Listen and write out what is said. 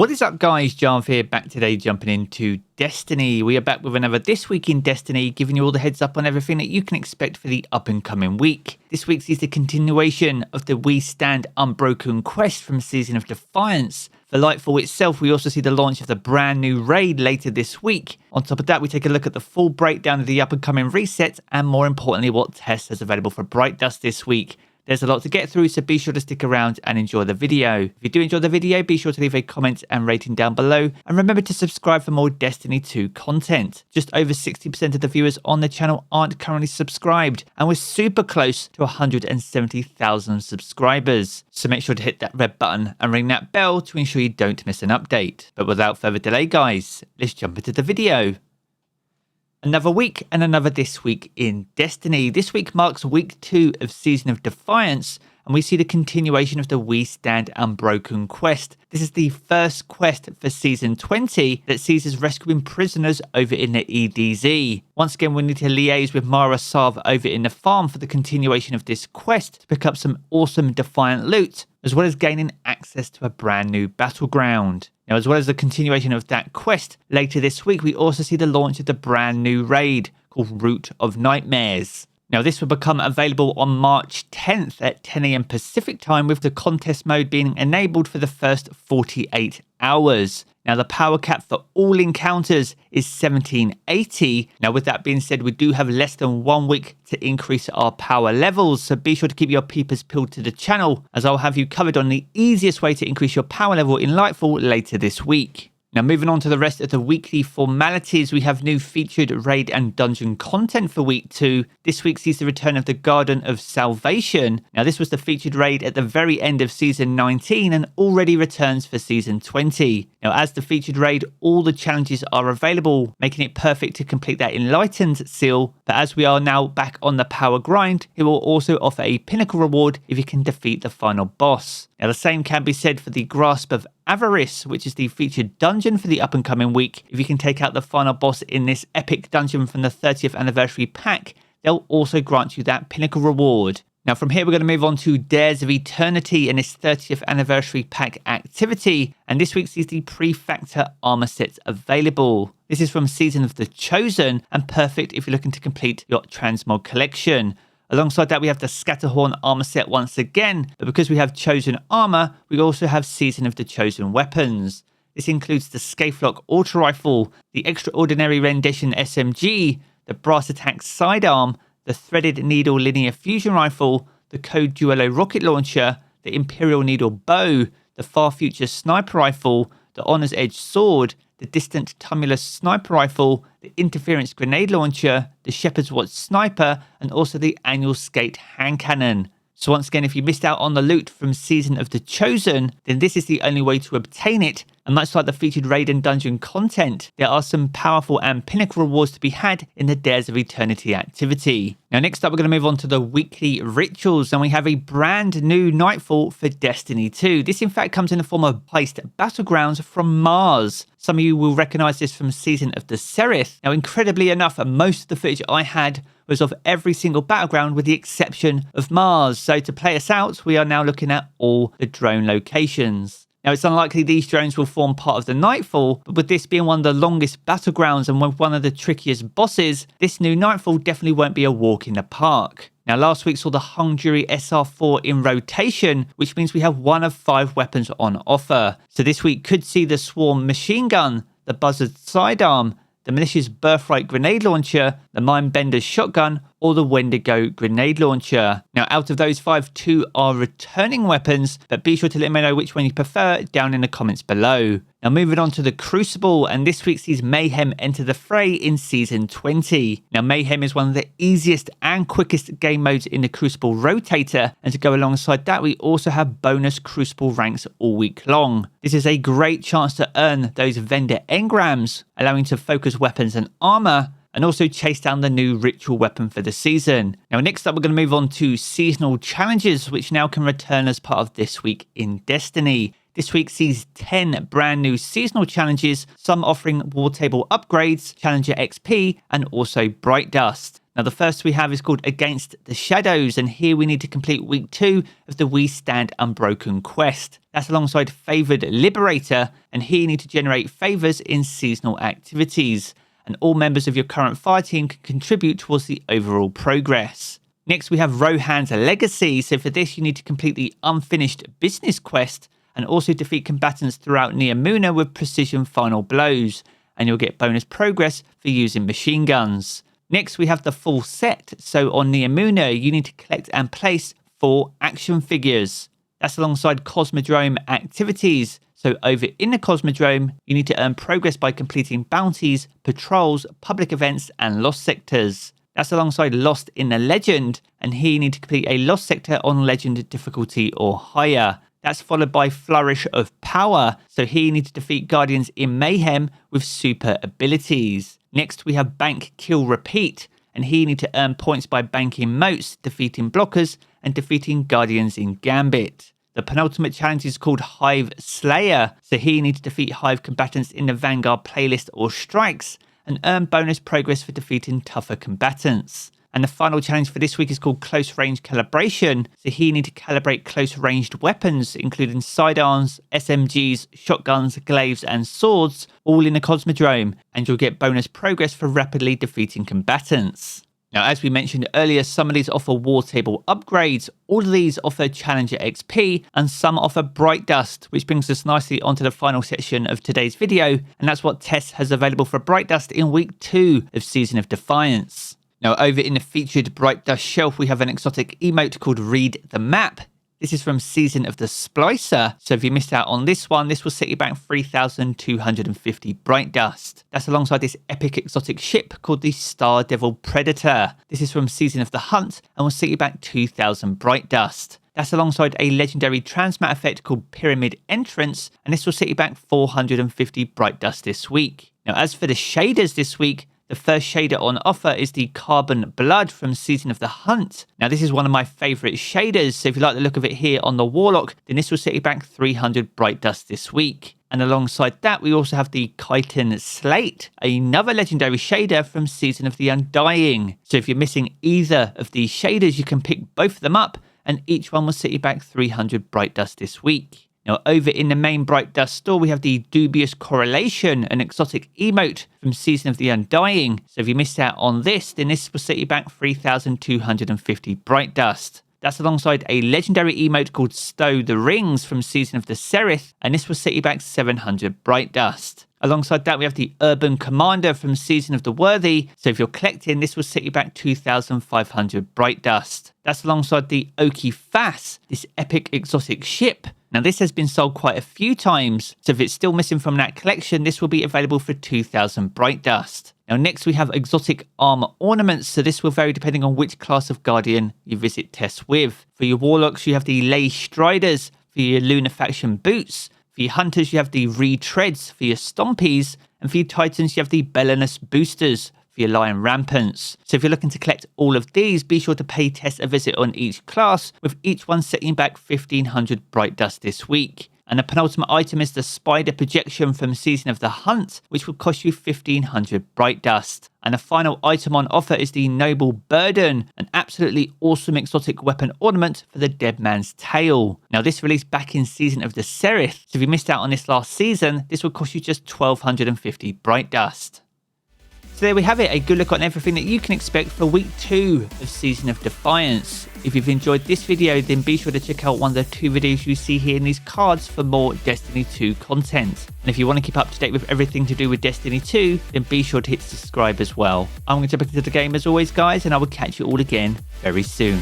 What is up, guys? Jarv here, back today jumping into Destiny. We are back with another This Week in Destiny, giving you all the heads up on everything that you can expect for the up and coming week. This week sees the continuation of the We Stand Unbroken quest from Season of Defiance. For Lightfall itself, we also see the launch of the brand new raid later this week. On top of that, we take a look at the full breakdown of the up and coming resets, and more importantly, what tests is available for Bright Dust this week. There's a lot to get through, so be sure to stick around and enjoy the video. If you do enjoy the video, be sure to leave a comment and rating down below, and remember to subscribe for more Destiny 2 content. Just over 60% of the viewers on the channel aren't currently subscribed, and we're super close to 170,000 subscribers. So make sure to hit that red button and ring that bell to ensure you don't miss an update. But without further delay, guys, let's jump into the video. Another week and another This Week in Destiny. This week marks week 2 of Season of Defiance, and we see the continuation of the We Stand Unbroken quest. This is the first quest for Season 20 that sees us rescuing prisoners over in the EDZ. Once again, we need to liaise with Mara Sarv over in the farm for the continuation of this quest to pick up some awesome Defiant loot, as well as gaining access to a brand new battleground. Now, as well as the continuation of that quest, later this week we also see the launch of the brand new raid called Root of Nightmares. Now, this will become available on March 10th at 10 AM Pacific time, with the contest mode being enabled for the first 48 hours. Now, the power cap for all encounters is 1780. Now, with that being said, we do have less than 1 week to increase our power levels, so be sure to keep your peepers peeled to the channel, as I'll have you covered on the easiest way to increase your power level in Lightfall later this week. Now, moving on to the rest of the weekly formalities, we have new featured raid and dungeon content for week 2. This week sees the return of the Garden of Salvation. Now, this was the featured raid at the very end of Season 19 and already returns for Season 20. Now, as the featured raid, all the challenges are available, making it perfect to complete that Enlightened seal. But as we are now back on the power grind, it will also offer a pinnacle reward if you can defeat the final boss. Now, the same can be said for the Grasp of Avarice, which is the featured dungeon for the up and coming week. If you can take out the final boss in this epic dungeon from the 30th anniversary pack, they'll also grant you that pinnacle reward. Now, from here, we're going to move on to Dares of Eternity and this 30th anniversary pack activity. And this week sees the Prefactor armor sets available. This is from Season of the Chosen and perfect if you're looking to complete your transmog collection. Alongside that, we have the Scatterhorn armor set once again, but because we have Chosen armor, we also have Season of the Chosen weapons. This includes the Scathelocke auto rifle, the Extraordinary Rendition SMG, the Brass Attack sidearm, the Threaded Needle linear fusion rifle, the Code Duello rocket launcher, the Imperial Needle bow, the Far Future sniper rifle, the Honor's Edge sword, the Distant Tumulus sniper rifle, the Interference grenade launcher, the Shepherd's Watch sniper, and also the Annual Skate hand cannon. So once again, if you missed out on the loot from Season of the Chosen, then this is the only way to obtain it. And much like the featured raid and dungeon content, there are some powerful and pinnacle rewards to be had in the Dares of Eternity activity. Now, next up, we're going to move on to the weekly rituals, and we have a brand new Nightfall for Destiny 2. This, in fact, comes in the form of Heist Battlegrounds from Mars. Some of you will recognize this from Season of the Seraph. Now, incredibly enough, most of the footage I had was of every single battleground with the exception of Mars. So to play us out, we are now looking at all the drone locations. Now, it's unlikely these drones will form part of the Nightfall, but with this being one of the longest battlegrounds and with one of the trickiest bosses, this new Nightfall definitely won't be a walk in the park. Now, last week saw the Hung Jury SR4 in rotation, which means we have 1 of 5 weapons on offer. So this week could see the Swarm machine gun, the Buzzard sidearm, the Militia's Birthright grenade launcher, the Mindbender's shotgun, or the Wendigo grenade launcher. Now, out of those 5, 2 are returning weapons, but be sure to let me know which one you prefer down in the comments below. Now, moving on to the Crucible, and this week sees Mayhem enter the fray in Season 20. Now, Mayhem is one of the easiest and quickest game modes in the Crucible Rotator, and to go alongside that, we also have bonus Crucible ranks all week long. This is a great chance to earn those vendor engrams, allowing you to focus weapons and armor, and also chase down the new ritual weapon for the season. Now, next up, we're going to move on to seasonal challenges, which now can return as part of This Week in Destiny. This week sees 10 brand new seasonal challenges, some offering war table upgrades, challenger XP, and also Bright Dust. Now, the first we have is called Against the Shadows, and here we need to complete week 2 of the We Stand Unbroken quest. That's alongside Favoured Liberator, and here you need to generate favours in seasonal activities, and all members of your current fire team can contribute towards the overall progress. Next, we have Rohan's Legacy, so for this you need to complete the Unfinished Business quest, and also defeat combatants throughout Neomuna with precision final blows, and you'll get bonus progress for using machine guns. Next, we have the full set. So on Neomuna, you need to collect and place 4 action figures. That's alongside Cosmodrome activities. So over in the Cosmodrome, you need to earn progress by completing bounties, patrols, public events, and lost sectors. That's alongside Lost in the Legend, and here you need to complete a lost sector on Legend difficulty or higher. That's followed by Flourish of Power. So here you need to defeat Guardians in Mayhem with super abilities. Next, we have Bank, Kill, Repeat, and here you need to earn points by banking moats, defeating blockers, and defeating Guardians in Gambit. The penultimate challenge is called Hive Slayer, so here you need to defeat Hive combatants in the Vanguard playlist or strikes, and earn bonus progress for defeating tougher combatants. And the final challenge for this week is called Close Range Calibration. So here you need to calibrate close ranged weapons, including sidearms, SMGs, shotguns, glaives, and swords, all in the Cosmodrome, and you'll get bonus progress for rapidly defeating combatants. Now, as we mentioned earlier, some of these offer war table upgrades, all of these offer Challenger XP, and some offer Bright Dust, which brings us nicely onto the final section of today's video, and that's what Tess has available for Bright Dust in week 2 of Season of Defiance. Now, over in the featured Bright Dust shelf, we have an exotic emote called Read the Map. This is from Season of the Splicer, so if you missed out on this one, this will set you back 3,250 Bright Dust. That's alongside this epic exotic ship called the Star Devil Predator. This is from Season of the Hunt and will set you back 2,000 Bright Dust. That's alongside a legendary transmat effect called Pyramid Entrance, and this will set you back 450 Bright Dust this week. Now, as for the shaders this week, the first shader on offer is the Carbon Blood from Season of the Hunt. Now, this is one of my favourite shaders, so if you like the look of it here on the Warlock, then this will set you back 300 Bright Dust this week. And alongside that, we also have the Chitin Slate, another legendary shader from Season of the Undying. So if you're missing either of these shaders, you can pick both of them up, and each one will set you back 300 Bright Dust this week. Now, over in the main Bright Dust store, we have the Dubious Correlation, an exotic emote from Season of the Undying. So if you missed out on this, then this will set you back 3,250 Bright Dust. That's alongside a legendary emote called Stow the Rings from Season of the Seraph, and this will set you back 700 Bright Dust. Alongside that, we have the Urban Commander from Season of the Worthy. So if you're collecting, this will set you back 2,500 Bright Dust. That's alongside the Oki Fass, this epic exotic ship. Now, this has been sold quite a few times, so if it's still missing from that collection, this will be available for 2,000 Bright Dust. Now, next we have exotic armor ornaments, so this will vary depending on which class of Guardian you visit tests with. For your Warlocks, you have the Ley Striders. For your Lunafaction boots. For your Hunters, you have the Retreads. For your Stompies, and for your Titans, you have the Belenus boosters for your Lion Rampants. So if you're looking to collect all of these, be sure to pay Tess a visit on each class, with each one setting back 1,500 Bright Dust this week. And the penultimate item is the Spider Projection from Season of the Hunt, which will cost you 1,500 Bright Dust. And the final item on offer is the Noble Burden, an absolutely awesome exotic weapon ornament for the Dead Man's Tail. Now, this released back in Season of the Seraph, so if you missed out on this last season, this will cost you just 1,250 Bright Dust. So there we have it, a good look on everything that you can expect for week 2 of Season of Defiance. If you've enjoyed this video, then be sure to check out one of the 2 videos you see here in these cards for more Destiny 2 content. And if you want to keep up to date with everything to do with Destiny 2, then be sure to hit subscribe as well. I'm going to jump into the game as always, guys, and I will catch you all again very soon.